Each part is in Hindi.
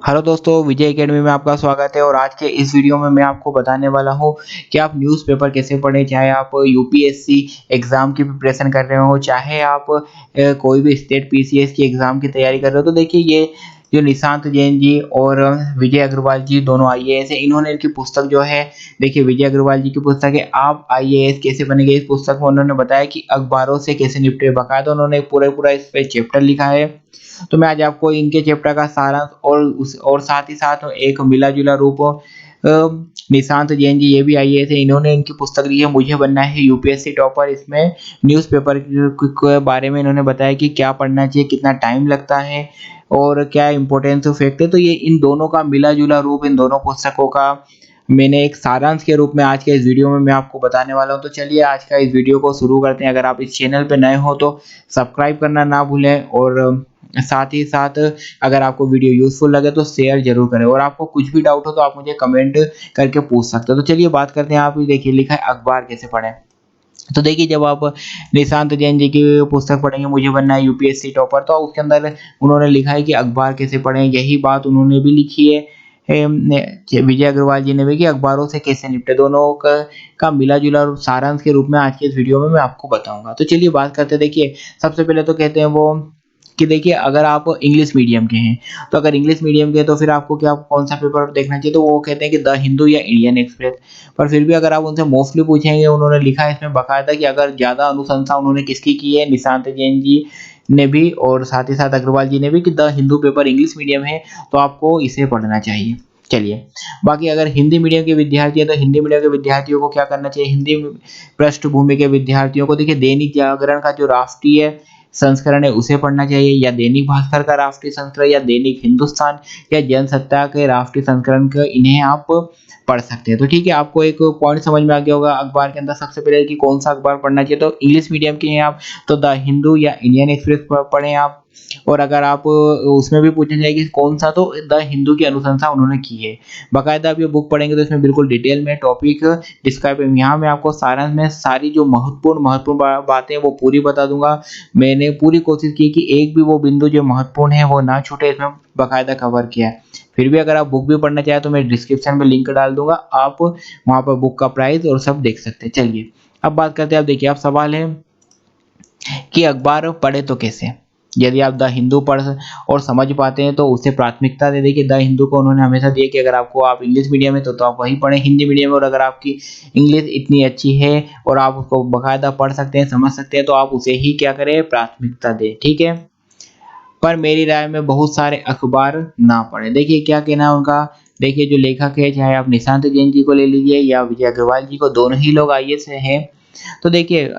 हेलो दोस्तों, विजय एकेडमी में आपका स्वागत है। और आज के इस वीडियो में मैं आपको बताने वाला हूं कि आप न्यूज़पेपर कैसे पढ़ें। चाहे आप यूपीएससी एग्ज़ाम की प्रिपरेशन कर रहे हो, चाहे आप कोई भी स्टेट पीसीएस की एग्ज़ाम की तैयारी कर रहे हो। तो देखिए, ये जो निशांत जैन जी और विजय अग्रवाल जी दोनों आईएएस हैं, इन्होंने इनकी पुस्तक जो है, देखिए विजय अग्रवाल जी की पुस्तक है आप आईएएस कैसे बनेंगे। इस पुस्तक में उन्होंने बताया कि अखबारों से कैसे निपटे। बाकायदा उन्होंने पूरा इस पे चैप्टर लिखा है। तो मैं आज आपको इनके चैप्टर का सारांश और साथ ही साथ एक मिला-जुला रूप निशांत जैन जी ये भी आईएएस है। इन्होंने इनकी पुस्तक ली है मुझे बनना है यूपीएससी टॉपर। इसमें न्यूज़पेपर के बारे में इन्होंने बताया कि क्या पढ़ना चाहिए, कितना टाइम लगता है और क्या इम्पोर्टेंस फैक्ट है। तो ये इन दोनों का मिला-जुला रूप, इन दोनों पुस्तकों का मैंने एक सारांश के रूप में आज के इस वीडियो में मैं आपको बताने वाला हूं। तो चलिए आज का इस वीडियो को शुरू करते हैं। अगर आप इस चैनल पे नए हो तो सब्सक्राइब करना ना भूलें और साथ ही साथ अगर आपको वीडियो यूज़फुल लगे तो शेयर ज़रूर करें। और आपको कुछ भी डाउट हो तो आप मुझे कमेंट करके पूछ सकते हो। तो चलिए बात करते हैं। आप देखिए लिखा है अखबार कैसे पढ़ें। तो देखिए, जब आप निशांत जैन जी की पुस्तक पढ़ेंगे मुझे बनना है यूपीएससी टॉपर, तो उसके अंदर उन्होंने लिखा है कि अखबार कैसे पढ़ें। यही बात उन्होंने भी लिखी है विजय अग्रवाल जी ने भी, कि अखबारों से कैसे निपटे। दोनों का मिला-जुला सारांश के रूप में आज के इस वीडियो में मैं आपको बताऊंगा। तो चलिए बात करते हैं। देखिए, सबसे पहले तो कहते हैं वो कि देखिए, अगर आप इंग्लिश मीडियम के हैं, तो अगर इंग्लिश मीडियम के हैं तो फिर आपको क्या कौन सा पेपर देखना चाहिए। तो वो कहते हैं कि द हिंदू या इंडियन एक्सप्रेस। पर फिर भी अगर आप उनसे मोस्टली पूछेंगे, उन्होंने लिखा है इसमें बाकायदा कि अगर ज़्यादा अनुशंसा उन्होंने किसकी की है, निशांत जैन जी ने भी और साथ ही साथ अग्रवाल जी ने भी, कि the Hindu paper English medium है तो आपको इसे पढ़ना चाहिए। चलिए, बाकी अगर हिंदी मीडियम के विद्यार्थी है तो हिंदी मीडियम के विद्यार्थियों को क्या करना चाहिए। हिंदी पृष्ठभूमि के विद्यार्थियों को देखिए, दैनिक जागरण का जो राष्ट्रीय संस्करण है उसे पढ़ना चाहिए, या दैनिक भास्कर का राष्ट्रीय संस्करण, या दैनिक हिंदुस्तान या जनसत्ता के राष्ट्रीय संस्करण का, इन्हें आप पढ़ सकते हैं। तो ठीक है, आपको एक पॉइंट समझ में आ गया होगा अखबार के अंदर सबसे पहले कि कौन सा अखबार पढ़ना चाहिए। तो इंग्लिश मीडियम के हैं आप तो द हिंदू या इंडियन एक्सप्रेस पढ़ें आप। और अगर आप उसमें भी पूछा जाए कि कौन सा, तो द हिंदू की अनुशंसा उन्होंने की है। बाकायदा आप ये बुक पढ़ेंगे तो इसमें बिल्कुल डिटेल में टॉपिक डिस्क्राइब है। यहाँ मैं आपको सारांश में सारी जो महत्वपूर्ण बातें हैं वो पूरी बता दूंगा। मैंने पूरी कोशिश की कि एक भी वो बिंदु जो महत्वपूर्ण है वो ना छूटे, इसमें बाकायदा कवर किया है। फिर भी अगर आप बुक भी पढ़ना चाहें तो मैं डिस्क्रिप्शन में लिंक डाल दूंगा, आप वहाँ पर बुक का प्राइस और सब देख सकते हैं। चलिए अब बात करते हैं। आप देखिए, आप सवाल है कि अखबार पढ़े तो कैसे। यदि आप द हिंदू पढ़ और समझ पाते हैं तो उसे प्राथमिकता दे। देखिए, द हिंदू को उन्होंने हमेशा दिया कि अगर आपको आप इंग्लिश मीडियम है तो आप वही पढ़ें हिंदी मीडियम में। और अगर आपकी इंग्लिश इतनी अच्छी है और आप उसको बाकायदा पढ़ सकते हैं, समझ सकते हैं, तो आप उसे ही क्या करें, प्राथमिकता दें। ठीक है, पर मेरी राय में बहुत सारे अखबार ना पढ़ें। देखिए क्या कहना है उनका। देखिए, जो लेखक है, चाहे आप निशांत जैन जी को ले लीजिए या विजय अग्रवाल जी को, दोनों ही लोग आईएएस हैं। तो देखिए,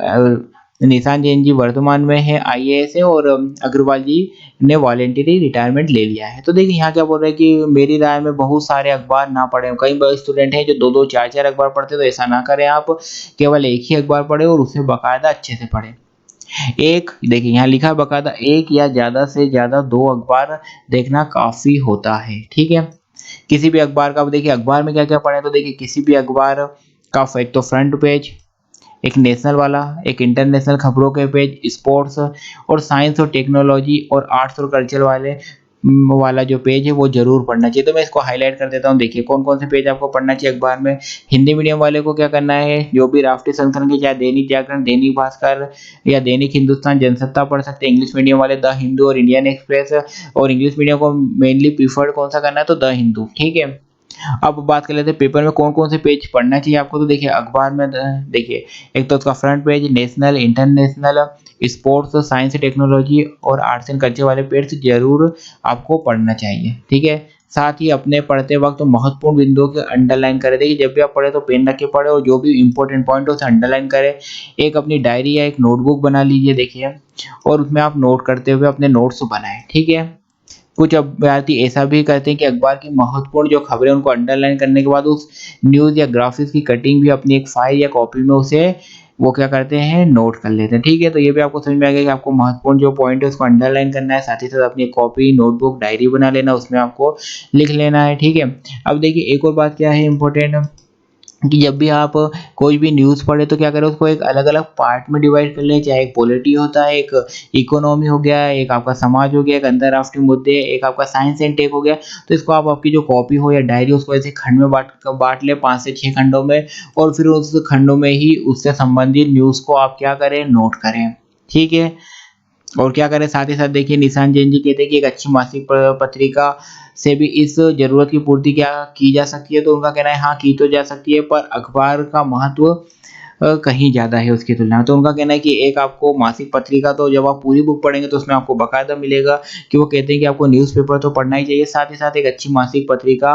निशांत जैन जी वर्तमान में है आईएएस है और अग्रवाल जी ने वॉलंटरी रिटायरमेंट ले लिया है। तो देखिए यहाँ क्या बोल रहे हैं कि मेरी राय में बहुत सारे अखबार ना पढ़ें। कई बार स्टूडेंट हैं जो दो दो चार चार अखबार पढ़ते हैं, तो ऐसा ना करें। आप केवल एक ही अखबार पढ़ें और उसे बाकायदा अच्छे से पढ़ें। एक देखिए यहाँ लिखा है बाकायदा, एक या ज्यादा से ज्यादा दो अखबार देखना काफी होता है। ठीक है, किसी भी अखबार का देखिए, अखबार में क्या क्या पढ़े। तो देखिए, किसी भी अखबार का एक तो फ्रंट पेज, एक नेशनल वाला, एक इंटरनेशनल खबरों के पेज, स्पोर्ट्स और साइंस और टेक्नोलॉजी और आर्ट्स और कल्चर वाले वाला जो पेज है वो जरूर पढ़ना चाहिए। तो मैं इसको हाईलाइट कर देता हूँ। देखिए कौन कौन से पेज आपको पढ़ना चाहिए अखबार में। हिंदी मीडियम वाले को क्या करना है, जो भी राष्ट्रीय संस्करण के, चाहे दैनिक जागरण, दैनिक भास्कर या दैनिक हिंदुस्तान, जनसत्ता पढ़ सकते हैं। इंग्लिश मीडियम वाले द हिंदू और इंडियन एक्सप्रेस। और इंग्लिश मीडियम को मेनली प्रीफर्ड कौन सा करना है, तो द हिंदू। ठीक है, अब बात कर लेते हैं पेपर में कौन कौन से पेज पढ़ना चाहिए आपको। तो देखिए अखबार में देखिए, एक तो उसका front page, national, international, sports, science, technology और आर्ट्स एंड कल्चर वाले पेज जरूर आपको पढ़ना चाहिए। ठीक है, साथ ही अपने पढ़ते वक्त तो महत्वपूर्ण बिंदुओं के अंडरलाइन करें। देखिए, जब भी आप पढ़े तो पेन रख के पढ़े और जो भी इंपॉर्टेंट पॉइंट है उसे अंडरलाइन करें। एक अपनी डायरी या एक नोटबुक बना लीजिए देखिए, और उसमें आप नोट करते हुए अपने नोट्स बनाएं। ठीक है, कुछ अभ्यर्थी ऐसा भी करते हैं कि अखबार की महत्वपूर्ण जो खबरें उनको अंडरलाइन करने के बाद उस न्यूज़ या ग्राफिक्स की कटिंग भी अपनी एक फाइल या कॉपी में उसे वो क्या करते हैं, नोट कर लेते हैं। ठीक है, तो ये भी आपको समझ में आ गया कि आपको महत्वपूर्ण जो पॉइंट है उसको अंडरलाइन करना है, साथ ही साथ अपनी कॉपी, नोटबुक, डायरी बना लेना, उसमें आपको लिख लेना है। ठीक है, अब देखिए एक और बात क्या है इंपॉर्टेंट, कि जब भी आप कोई भी न्यूज़ पढ़े तो क्या करें, उसको एक अलग-अलग पार्ट में डिवाइड कर लें। चाहे एक पॉलिटी होता है, एक इकोनॉमी हो गया, एक आपका समाज हो गया, एक अंतर्राष्ट्रीय मुद्दे, एक आपका साइंस एंड टेक हो गया। तो इसको आप आपकी जो कॉपी हो या डायरी उसको ऐसे खंड में बाँट लें 5 से 6 खंडों में, और फिर उस खंडों में ही उससे संबंधित न्यूज़ को आप क्या करें, नोट करें। ठीक है? और क्या करें, साथ ही साथ देखिए निशान जैन जी कहते हैं कि एक अच्छी मासिक पत्रिका से भी इस ज़रूरत की पूर्ति क्या की जा सकती है? तो उनका कहना है हाँ, की तो जा सकती है, पर अखबार का महत्व कहीं ज़्यादा है उसकी तुलना में। तो उनका कहना है कि एक आपको मासिक पत्रिका, तो जब आप पूरी बुक पढ़ेंगे तो उसमें आपको बाकायदा मिलेगा कि वो कहते हैं कि आपको न्यूज़पेपर तो पढ़ना ही चाहिए, साथ ही साथ एक अच्छी मासिक पत्रिका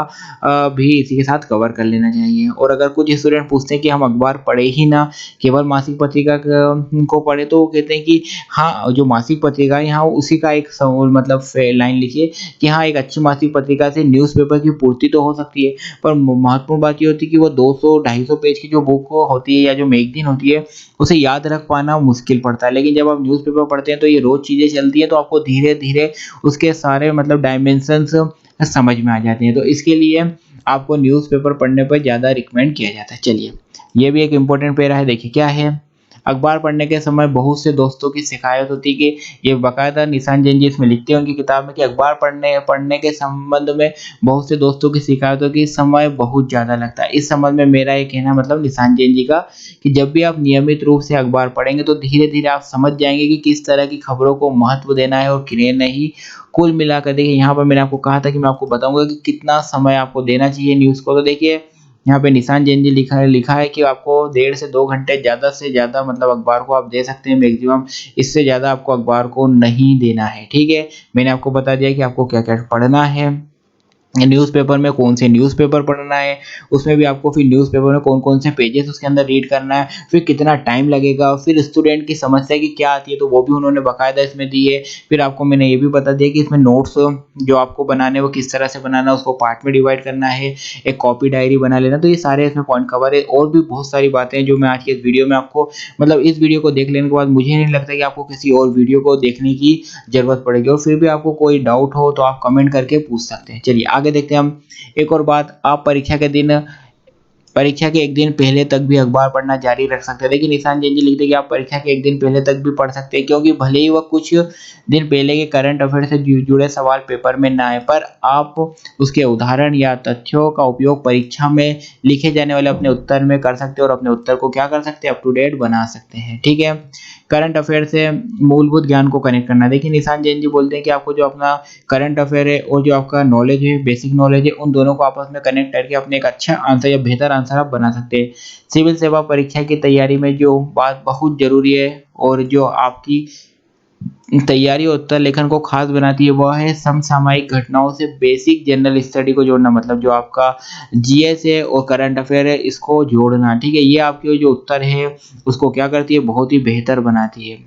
भी इसी के साथ कवर कर लेना चाहिए। और अगर कुछ स्टूडेंट पूछते हैं कि हम अखबार पढ़े ही ना, केवल मासिक पत्रिका को पढ़े, तो वो कहते हैं कि हाँ, जो मासिक पत्रिका है यहाँ उसी का एक मतलब लाइन लिखिए कि हाँ, एक अच्छी मासिक पत्रिका से न्यूज़पेपर की पूर्ति तो हो सकती है, पर महत्वपूर्ण बात ये होती है कि वो 200-250 पेज की जो बुक होती है या जो मैगज़ीन होती है, उसे याद रख पाना मुश्किल पड़ता है। लेकिन जब आप न्यूज़पेपर पढ़ते हैं तो ये रोज़ चीज़ें चलती हैं, तो आपको धीरे-धीरे उसके सारे मतलब डायमेंशंस समझ में आ जाते हैं। तो इसके लिए आपको न्यूज़पेपर पढ़ने पर ज़्यादा रिकमेंड किया जाता है। चलिए, ये भी एक इम्पोर्टेंट पैरा है, देखिए क्या है? अखबार पढ़ने के समय बहुत से दोस्तों की शिकायत होती है कि ये बाकायदा निशान जैन जी इसमें लिखते हैं उनकी किताब में कि अखबार पढ़ने पढ़ने के संबंध में बहुत से दोस्तों की शिकायत हो कि समय बहुत ज़्यादा लगता है। इस संबंध में मेरा ये कहना मतलब निशान जैन जी का कि जब भी आप नियमित रूप से अखबार पढ़ेंगे तो धीरे-धीरे आप समझ जाएँगे कि किस तरह की खबरों को महत्व देना है और किन्हें नहीं। कुल मिलाकर देखिए, यहाँ पर मैंने आपको कहा था कि मैं आपको बताऊँगा कि कितना समय आपको देना चाहिए न्यूज़ को। तो देखिए, यहाँ पे निशान जैन जी लिखा है कि आपको 1.5 से 2 घंटे ज़्यादा से ज़्यादा मतलब अखबार को आप दे सकते हैं मैक्सिमम, इससे ज़्यादा आपको अखबार को नहीं देना है, ठीक है? मैंने आपको बता दिया कि आपको क्या-क्या पढ़ना है। न्यूज़पेपर में कौन से न्यूज़पेपर पढ़ना है, उसमें भी आपको फिर न्यूज़पेपर में कौन-कौन से पेजेज़ उसके अंदर रीड करना है, फिर कितना टाइम लगेगा, फिर स्टूडेंट की समस्या की क्या आती है, तो वो भी उन्होंने बाकायदा इसमें दी है। फिर आपको मैंने ये भी बता दिया कि इसमें नोट्स जो आपको बनाने हैं, वो किस तरह से बनाना है, उसको पार्ट में डिवाइड करना है, एक कॉपी डायरी बना लेना, तो ये सारे इसमें पॉइंट कवर है। और भी बहुत सारी बातें हैं जो मैं आज के इस वीडियो में आपको मतलब इस वीडियो को देख लेने के बाद मुझे नहीं लगता कि आपको किसी और वीडियो को देखने की ज़रूरत पड़ेगी, और फिर भी आपको कोई डाउट हो तो आप कमेंट करके पूछ सकते हैं। चलिए आगे देखते हैं हम। एक और बात, आप परीक्षा के 1 दिन पहले तक भी अखबार पढ़ना जारी रख सकते हैं। देखिए निशान जैन जी लिखते हैं कि आप परीक्षा के 1 दिन पहले तक भी पढ़ सकते हैं, क्योंकि भले ही वह कुछ दिन पहले के करंट अफेयर से जुड़े सवाल पेपर में ना आए, पर आप उसके उदाहरण या तथ्यों का उपयोग परीक्षा में लिखे जाने वाले अपने उत्तर में कर सकते हैं, और अपने उत्तर को क्या कर सकते हैं, अप टू डेट बना सकते हैं। ठीक है? करंट अफेयर से मूलभूत ज्ञान को कनेक्ट करना। देखिए निशान जैन जी बोलते हैं कि आपको जो अपना करंट अफेयर है और जो आपका नॉलेज है, बेसिक नॉलेज है, उन दोनों को आपस में कनेक्ट करके अपने एक अच्छा आंसर या बेहतर आंसर आप बना सकते हैं। सिविल सेवा परीक्षा की तैयारी में जो बात बहुत ज़रूरी है और जो आपकी तैयारी और उत्तर लेखन को खास बनाती है, वह है समसामयिक घटनाओं से बेसिक जनरल स्टडी को जोड़ना। मतलब जो आपका जीएस है और करंट अफेयर है, इसको जोड़ना। ठीक है? ये आपके जो उत्तर है उसको क्या करती है, बहुत ही बेहतर बनाती है।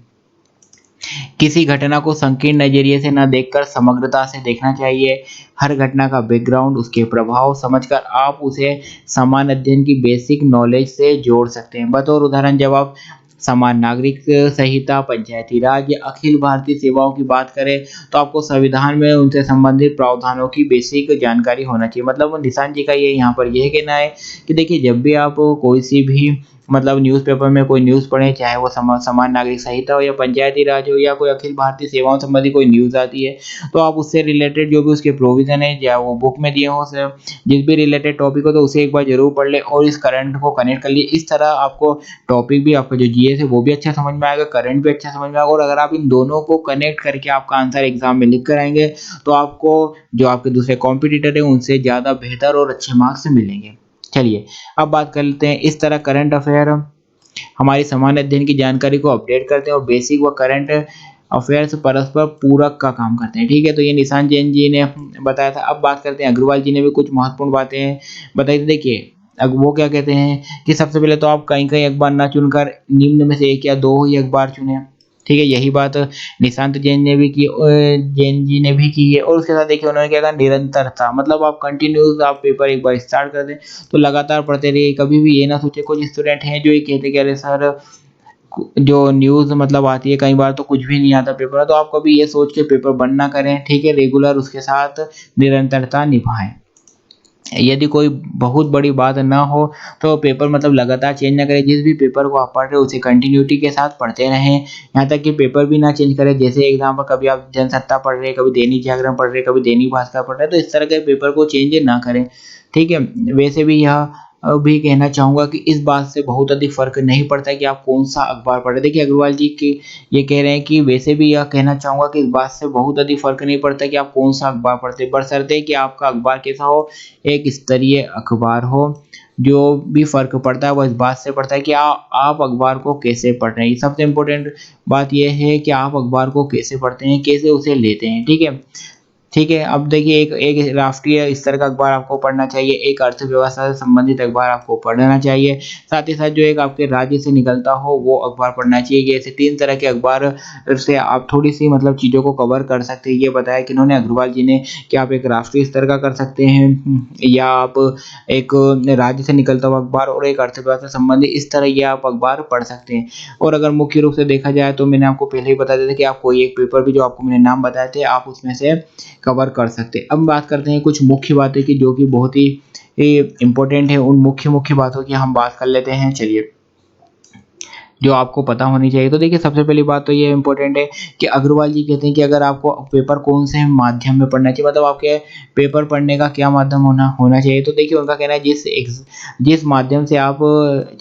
किसी घटना को संकीर्ण नजरिए से न देखकर समग्रता से देखना चाहिए। हर घटना का बैकग्राउंड, उसके प्रभाव समझकर आप उसे समान अध्ययन की बेसिक नॉलेज से जोड़ सकते हैं। बतौर उदाहरण, जब आप समान नागरिक संहिता, पंचायती राज या अखिल भारतीय सेवाओं की बात करें, तो आपको संविधान में उनसे संबंधित प्रावधानों की बेसिक जानकारी होना चाहिए। मतलब वो निशान जी का ये यहाँ पर यह कहना है कि देखिए, जब भी आप कोई सी भी मतलब न्यूज़पेपर में कोई न्यूज़ पढ़ें, चाहे वो समान नागरिक संहिता हो या पंचायती राज हो या कोई अखिल भारतीय सेवाओं संबंधी कोई न्यूज़ आती है, तो आप उससे रिलेटेड जो भी उसके प्रोविज़न है या वो बुक में दिए हों जिस भी रिलेटेड टॉपिक हो, तो उसे एक बार ज़रूर पढ़ लें और इस करंट को कनेक्ट कर लिए। इस तरह आपको टॉपिक भी, आपका जो जीएस है वो भी अच्छा समझ में आएगा, करंट भी अच्छा समझ में आएगा, और अगर आप इन दोनों को कनेक्ट करके आपका आंसर एग्ज़ाम में लिख कर आएँगे, तो आपको जो आपके दूसरे कॉम्पिटिटर हैं उनसे ज़्यादा बेहतर और अच्छे मार्क्स मिलेंगे। चलिए, अब बात कर लेते हैं। इस तरह करंट अफेयर हमारी समान अध्ययन की जानकारी को अपडेट करते हैं और बेसिक व करंट अफेयर्स परस्पर पूरक का काम करते हैं। ठीक है? तो ये निशान जैन जी ने बताया था। अब बात करते हैं, अग्रवाल जी ने भी कुछ महत्वपूर्ण बातें बताई थी। देखिए, अब वो क्या कहते हैं कि सबसे पहले तो आप कहीं-कहीं अखबार ना चुनकर निम्न में से 1 या 2 ही अखबार चुनें। ठीक है? यही बात निशांत जैन ने भी की जैन जी ने भी की है, और उसके साथ देखिए उन्होंने क्या कहा, निरंतरता। मतलब आप कंटिन्यूअस आप पेपर एक बार स्टार्ट कर दें तो लगातार पढ़ते रहिए। कभी भी ये ना सोचे, कुछ स्टूडेंट हैं जो ये कहते हैं कि अरे सर, जो न्यूज़ मतलब आती है कई बार तो कुछ भी नहीं आता पेपर में, तो आप कभी ये सोच के पेपर बंद ना करें। ठीक है? रेगुलर उसके साथ निरंतरता निभाएँ। यदि कोई बहुत बड़ी बात ना हो तो पेपर मतलब लगातार चेंज ना करें। जिस भी पेपर को आप पढ़ रहे हो उसे कंटिन्यूटी के साथ पढ़ते रहें। यहाँ तक कि पेपर भी ना चेंज करें। जैसे एग्जाम्पल कभी आप जनसत्ता पढ़ रहे हैं, कभी दैनिक जागरण पढ़ रहे हैं, कभी दैनिक भास्कर पढ़ रहे हैं, तो इस तरह के पेपर को चेंज ना करें। ठीक है। वैसे भी यह भी कहना चाहूँगा कि इस बात से बहुत अधिक फ़र्क नहीं पड़ता है कि आप कौन-सा अखबार पढ़ रहे हैं। देखिए अग्रवाल जी के ये कह रहे हैं कि वैसे भी यह कहना चाहूँगा कि इस बात से बहुत अधिक फ़र्क नहीं पड़ता कि आप कौन-सा अखबार पढ़ते हैं, बशर्ते कि आपका अखबार कैसा हो, एक स्तरीय अखबार हो। जो भी फ़र्क पड़ता है वो इस बात से पड़ता है कि आप अखबार को कैसे पढ़ रहे हैं। सबसे इम्पोर्टेंट बात ये है कि आप अखबार को कैसे पढ़ते हैं, कैसे उसे लेते हैं, ठीक है? ठीक है, अब देखिए एक एक राष्ट्रीय स्तर का अखबार आपको पढ़ना चाहिए, एक अर्थव्यवस्था से संबंधित अखबार आपको पढ़ना चाहिए, साथ ही साथ जो एक आपके राज्य से निकलता हो वो अखबार पढ़ना चाहिए। ये ऐसे 3 तरह के अखबार से आप थोड़ी-सी मतलब चीज़ों को कवर कर सकते हैं। ये बताया किन्होंने अग्रवाल जी ने कि आप एक राष्ट्रीय स्तर का कर सकते हैं या आप एक राज्य से निकलता हुआ अखबार और एक अर्थव्यवस्था से संबंधित इस तरह ये आप अखबार पढ़ सकते हैं। और अगर मुख्य रूप से देखा जाए तो मैंने आपको पहले ही बता दिया था कि आप कोई एक पेपर भी जो आपको मैंने नाम बताए थे आप उसमें से कवर कर सकते हैं। अब बात करते हैं कुछ मुख्य बातें की जो कि बहुत ही इम्पोर्टेंट है। उन मुख्य बातों की हम बात कर लेते हैं। चलिए, जो आपको पता होनी चाहिए। तो देखिए सबसे पहली बात तो ये इम्पोर्टेंट है कि अग्रवाल जी कहते हैं कि अगर आपको पेपर कौन से माध्यम में पढ़ना चाहिए, मतलब आपके पेपर पढ़ने का क्या माध्यम होना होना चाहिए। तो देखिए उनका कहना है जिस माध्यम से आप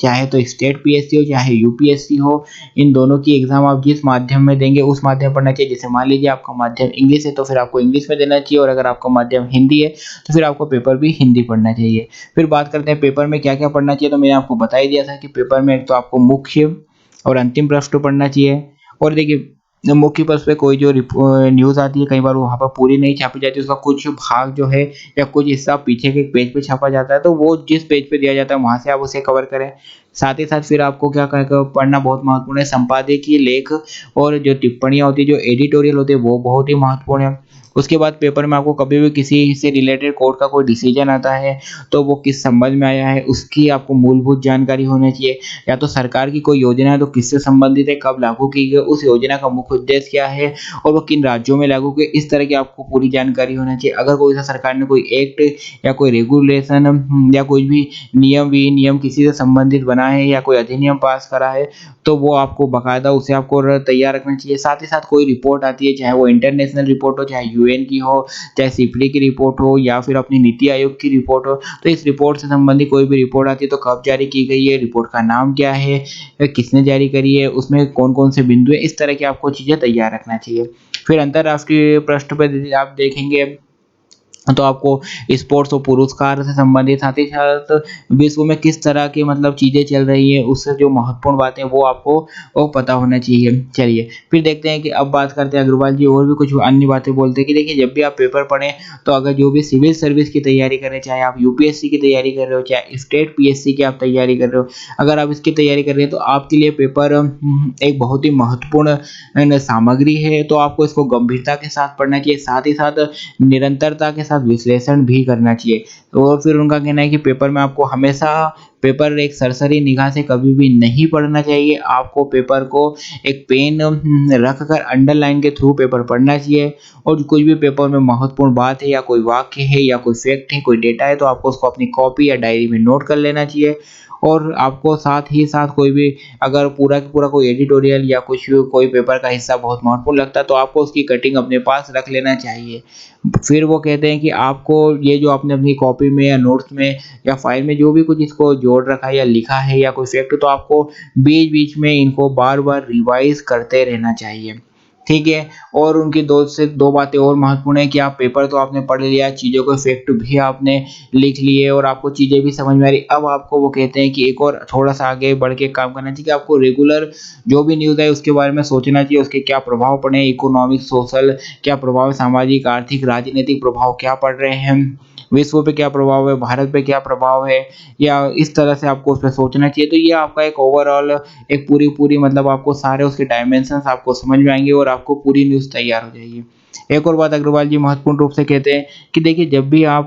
चाहे तो स्टेट पीएससी हो चाहे यूपीएससी हो, इन दोनों की एग्जाम आप जिस माध्यम में देंगे उस माध्यम पढ़ना चाहिए। जैसे मान लीजिए आपका माध्यम इंग्लिश है तो फिर आपको इंग्लिश में देना चाहिए, और अगर आपका माध्यम हिंदी है तो फिर आपको पेपर भी हिंदी पढ़ना चाहिए। फिर बात करते हैं पेपर में क्या क्या पढ़ना चाहिए। तो मैंने आपको बता ही दिया था कि पेपर में एक तो आपको मुख्य और अंतिम प्रश्न पढ़ना चाहिए। और देखिए मुख्य प्रश्न पे कोई जो न्यूज़ आती है कई बार वहाँ पर पूरी नहीं छापी जाती, उसका कुछ भाग जो है या कुछ हिस्सा पीछे के पेज पे छापा जाता है, तो वो जिस पेज पे दिया जाता है वहाँ से आप उसे कवर करें। साथ ही साथ फिर आपको क्या पढ़ना बहुत महत्वपूर्ण है, संपादकीय लेख और जो टिप्पणियाँ होती है, जो एडिटोरियल होते हैं वो बहुत ही महत्वपूर्ण है। उसके बाद पेपर में आपको कभी भी किसी से रिलेटेड कोर्ट का कोई डिसीजन आता है तो वो किस संबंध में आया है उसकी आपको मूलभूत जानकारी होनी चाहिए। या तो सरकार की कोई योजना है तो किससे संबंधित है, कब लागू की गई, उस योजना का मुख्य उद्देश्य क्या है और वो किन राज्यों में लागू की, इस तरह की आपको पूरी जानकारी होनी चाहिए। अगर कोई सा सरकार ने कोई एक्ट या कोई रेगुलेशन या कोई भी विनियम किसी से संबंधित बना है या कोई अधिनियम पास करा है तो वो आपको बाकायदा उसे आपको तैयार रखना चाहिए। साथ ही साथ कोई रिपोर्ट आती है, चाहे वो इंटरनेशनल रिपोर्ट हो, चाहे यूएन की हो, चाहे सिपली की रिपोर्ट हो या फिर अपनी नीति आयोग की रिपोर्ट हो, तो इस रिपोर्ट से संबंधित कोई भी रिपोर्ट आती है तो कब जारी की गई है, रिपोर्ट का नाम क्या है, किसने जारी करी है, उसमें कौन-कौन से बिंदु है, इस तरह की आपको चीज़ें तैयार रखना चाहिए। फिर अंतर्राष्ट्रीय पृष्ठ पे आप देखेंगे तो आपको स्पोर्ट्स और पुरस्कार से संबंधित, साथ ही साथ विश्व में किस तरह की मतलब चीज़ें चल रही हैं, उससे जो महत्वपूर्ण बातें हैं वो आपको वो पता होना चाहिए। चलिए, फिर देखते हैं कि अब बात करते हैं अग्रवाल जी और भी कुछ अन्य बातें बोलते हैं कि देखिए जब भी आप पेपर पढ़ें तो अगर जो भी सिविल सर्विस की तैयारी कर रहे हैं, चाहे आप यूपीएससी की तैयारी कर रहे हो, चाहे स्टेट पीएससी की आप तैयारी कर रहे हो, अगर आप इसकी तैयारी कर रहे हैं तो आपके लिए पेपर एक बहुत ही महत्वपूर्ण सामग्री है, तो आपको इसको गंभीरता के साथ पढ़ना चाहिए। साथ ही साथ निरंतरता के साथ विश्लेषण भी करना चाहिए। और फिर उनका कहना है कि पेपर में आपको हमेशा पेपर एक सरसरी निगाह से कभी भी नहीं पढ़ना चाहिए। आपको पेपर को एक पेन रख कर अंडरलाइन के थ्रू पेपर पढ़ना चाहिए, और कुछ भी पेपर में महत्वपूर्ण बात है या कोई वाक्य है या कोई फैक्ट है, कोई डेटा है तो आपको उसको अपनी कॉपी या डायरी में नोट कर लेना चाहिए। और आपको साथ ही साथ कोई भी अगर पूरा का पूरा कोई एडिटोरियल या कुछ कोई पेपर का हिस्सा बहुत महत्वपूर्ण लगता है तो आपको उसकी कटिंग अपने पास रख लेना चाहिए। फिर वो कहते हैं कि आपको ये जो आपने अपनी कॉपी में या नोट्स में या फाइल में जो भी कुछ इसको जोड़ रखा है या लिखा है या कोई फैक्ट, तो आपको बीच-बीच में इनको बार-बार रिवाइज़ करते रहना चाहिए। ठीक है? और उनकी 2 से 2 बातें और महत्वपूर्ण है कि आप पेपर तो आपने पढ़ लिया, चीज़ों के फैक्ट भी आपने लिख लिए और आपको चीज़ें भी समझ में आ रही। अब आपको वो कहते हैं कि एक और थोड़ा-सा आगे बढ़ के काम करना चाहिए कि आपको रेगुलर जो भी न्यूज़ है उसके बारे में सोचना चाहिए, उसके क्या प्रभाव पड़े हैं, इकोनॉमिक, सोशल क्या प्रभाव है, सामाजिक, आर्थिक, राजनीतिक प्रभाव क्या पड़ रहे हैं, विश्व पे क्या प्रभाव है, भारत पे क्या प्रभाव है, या इस तरह से आपको उस पे सोचना चाहिए। तो ये आपका एक ओवरऑल एक पूरी मतलब आपको सारे उसके डायमेंशंस आपको समझ में आएँगे और आपको पूरी न्यूज़ तैयार हो जाएगी। एक और बात अग्रवाल जी महत्वपूर्ण रूप से कहते हैं कि देखिए जब भी आप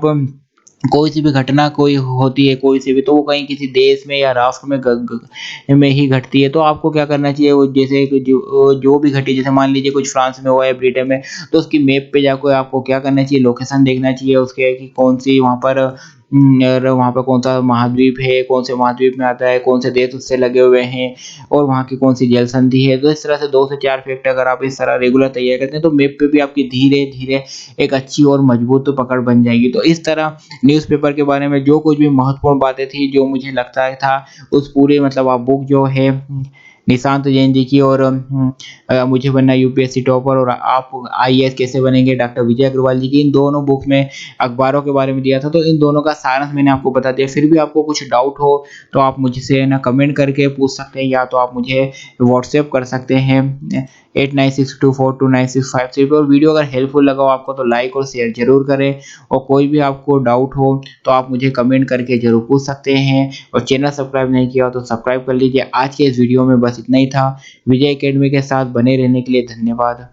कोई सी भी घटना कोई होती है, कोई सी भी, तो वो कहीं किसी देश में या राष्ट्र में में ही घटती है, तो आपको क्या करना चाहिए, वो जैसे कि जो भी घटी, जैसे मान लीजिए कुछ फ्रांस में हुआ है, ब्रिटेन में, तो उसकी मैप पे जाकर आपको क्या करना चाहिए, लोकेशन देखना चाहिए उसके कि कौन सी वहाँ पर और वहाँ पे कौन-सा महाद्वीप है, कौन से महाद्वीप में आता है, कौन से देश उससे लगे हुए हैं और वहाँ की कौन-सी जल संधि है। तो इस तरह से 2 से 4 फैक्ट अगर आप इस तरह रेगुलर तैयार करते हैं, तो मैप पे भी आपकी धीरे-धीरे एक अच्छी और मजबूत पकड़ बन जाएगी। तो इस तरह न्यूज़पेपर के बारे में जो कुछ भी महत्वपूर्ण बातें थी, जो मुझे लगता था, उस पूरे मतलब आप बुक जो है निशांत जैन जी की और मुझे बनना है यूपीएससी टॉपर और आप आईएएस कैसे बनेंगे डॉक्टर विजय अग्रवाल जी की, इन दोनों बुक में अखबारों के बारे में दिया था। तो इन दोनों का सारांश मैंने आपको बता दिया। फिर भी आपको कुछ डाउट हो तो आप मुझसे ना कमेंट करके पूछ सकते हैं या तो आप मुझे व्हाट्सएप कर सकते हैं 8962429653 पे। और वीडियो अगर हेल्पफुल लगा हो आपको तो लाइक और शेयर ज़रूर करें और कोई भी आपको डाउट हो तो आप मुझे कमेंट करके ज़रूर पूछ सकते हैं और चैनल सब्सक्राइब नहीं किया हो तो सब्सक्राइब कर लीजिए। आज के इस वीडियो में बस इतना ही था। विजय एकेडमी के साथ बने रहने के लिए धन्यवाद।